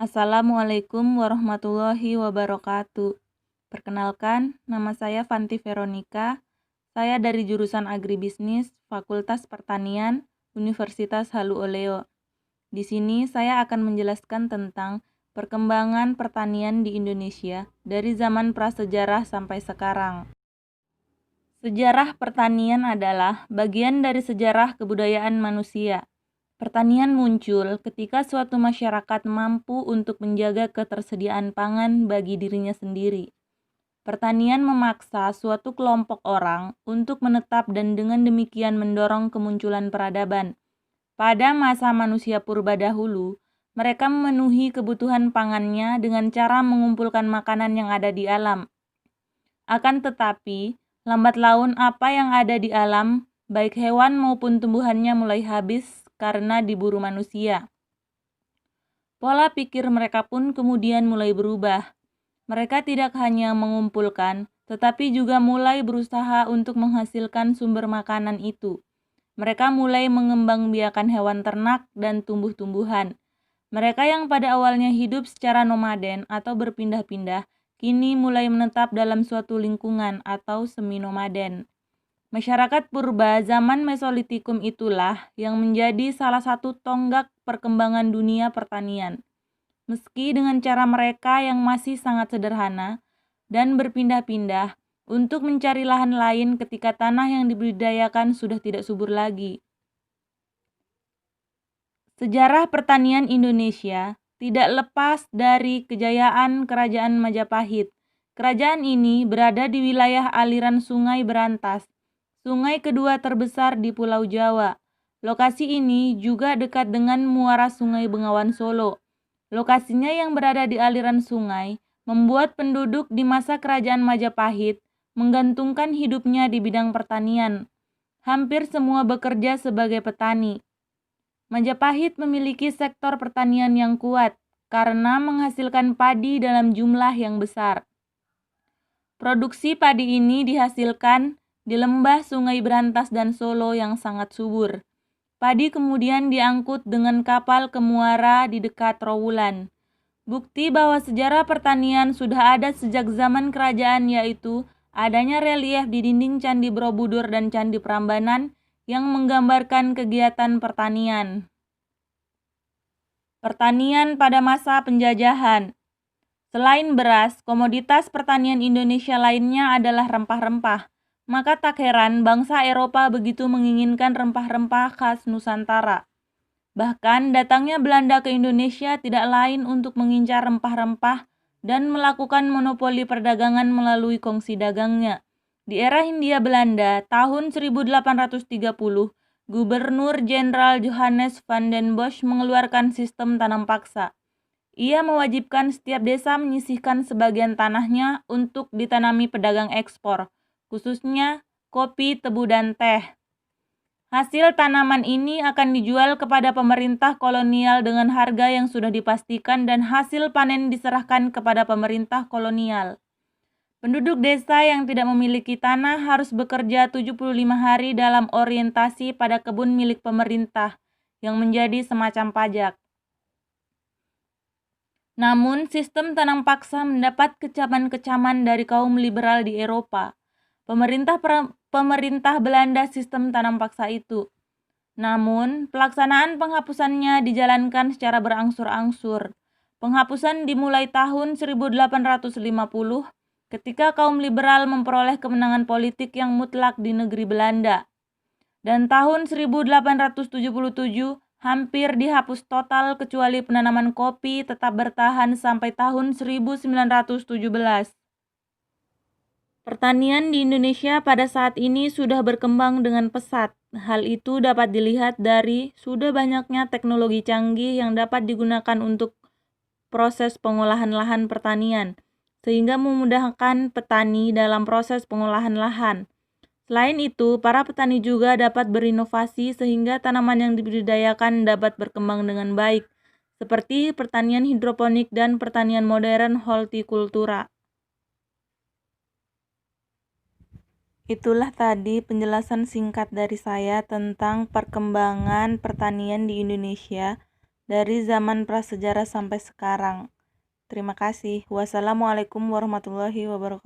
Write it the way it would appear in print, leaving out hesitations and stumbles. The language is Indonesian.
Assalamualaikum warahmatullahi wabarakatuh. Perkenalkan, nama saya Fanti Veronica. Saya dari jurusan Agribisnis, Fakultas Pertanian, Universitas Halu Oleo. Di sini saya akan menjelaskan tentang perkembangan pertanian di Indonesia dari zaman prasejarah sampai sekarang. Sejarah pertanian adalah bagian dari sejarah kebudayaan manusia. Pertanian muncul ketika suatu masyarakat mampu untuk menjaga ketersediaan pangan bagi dirinya sendiri. Pertanian memaksa suatu kelompok orang untuk menetap dan dengan demikian mendorong kemunculan peradaban. Pada masa manusia purba dahulu, mereka memenuhi kebutuhan pangannya dengan cara mengumpulkan makanan yang ada di alam. Akan tetapi, lambat laun apa yang ada di alam, baik hewan maupun tumbuhannya mulai habis karena diburu manusia. Pola pikir mereka pun kemudian mulai berubah. Mereka tidak hanya mengumpulkan, tetapi juga mulai berusaha untuk menghasilkan sumber makanan itu. Mereka mulai mengembangbiakan hewan ternak dan tumbuh-tumbuhan. Mereka yang pada awalnya hidup secara nomaden atau berpindah-pindah, kini mulai menetap dalam suatu lingkungan atau semi-nomaden. Masyarakat purba zaman Mesolitikum itulah yang menjadi salah satu tonggak perkembangan dunia pertanian. Meski dengan cara mereka yang masih sangat sederhana dan berpindah-pindah untuk mencari lahan lain ketika tanah yang dibudidayakan sudah tidak subur lagi. Sejarah pertanian Indonesia tidak lepas dari kejayaan Kerajaan Majapahit. Kerajaan ini berada di wilayah aliran Sungai Berantas, sungai kedua terbesar di Pulau Jawa. Lokasi ini juga dekat dengan muara Sungai Bengawan Solo. Lokasinya yang berada di aliran sungai membuat penduduk di masa Kerajaan Majapahit menggantungkan hidupnya di bidang pertanian. Hampir semua bekerja sebagai petani. Majapahit memiliki sektor pertanian yang kuat karena menghasilkan padi dalam jumlah yang besar. Produksi padi ini dihasilkan di lembah Sungai Berantas dan Solo yang sangat subur. Padi kemudian diangkut dengan kapal ke muara di dekat Trowulan. Bukti bahwa sejarah pertanian sudah ada sejak zaman kerajaan yaitu adanya relief di dinding Candi Borobudur dan Candi Prambanan yang menggambarkan kegiatan pertanian. Pertanian pada masa penjajahan. Selain beras, komoditas pertanian Indonesia lainnya adalah rempah-rempah. Maka tak heran bangsa Eropa begitu menginginkan rempah-rempah khas Nusantara. Bahkan datangnya Belanda ke Indonesia tidak lain untuk mengincar rempah-rempah dan melakukan monopoli perdagangan melalui kongsi dagangnya. Di era Hindia Belanda tahun 1830, Gubernur Jenderal Johannes van den Bosch mengeluarkan sistem tanam paksa. Ia mewajibkan setiap desa menyisihkan sebagian tanahnya untuk ditanami pedagang ekspor, khususnya kopi, tebu, dan teh. Hasil tanaman ini akan dijual kepada pemerintah kolonial dengan harga yang sudah dipastikan dan hasil panen diserahkan kepada pemerintah kolonial. Penduduk desa yang tidak memiliki tanah harus bekerja 75 hari dalam orientasi pada kebun milik pemerintah yang menjadi semacam pajak. Namun, sistem tanam paksa mendapat kecaman-kecaman dari kaum liberal di Eropa. Pemerintah Belanda sistem tanam paksa itu. Namun, pelaksanaan penghapusannya dijalankan secara berangsur-angsur. Penghapusan dimulai tahun 1850 ketika kaum liberal memperoleh kemenangan politik yang mutlak di negeri Belanda. Dan tahun 1877 hampir dihapus total kecuali penanaman kopi tetap bertahan sampai tahun 1917. Pertanian di Indonesia pada saat ini sudah berkembang dengan pesat. Hal itu dapat dilihat dari sudah banyaknya teknologi canggih yang dapat digunakan untuk proses pengolahan lahan pertanian, sehingga memudahkan petani dalam proses pengolahan lahan. Selain itu, para petani juga dapat berinovasi sehingga tanaman yang dibudidayakan dapat berkembang dengan baik, seperti pertanian hidroponik dan pertanian modern hortikultura. Itulah tadi penjelasan singkat dari saya tentang perkembangan pertanian di Indonesia dari zaman prasejarah sampai sekarang. Terima kasih. Wassalamualaikum warahmatullahi wabarakatuh.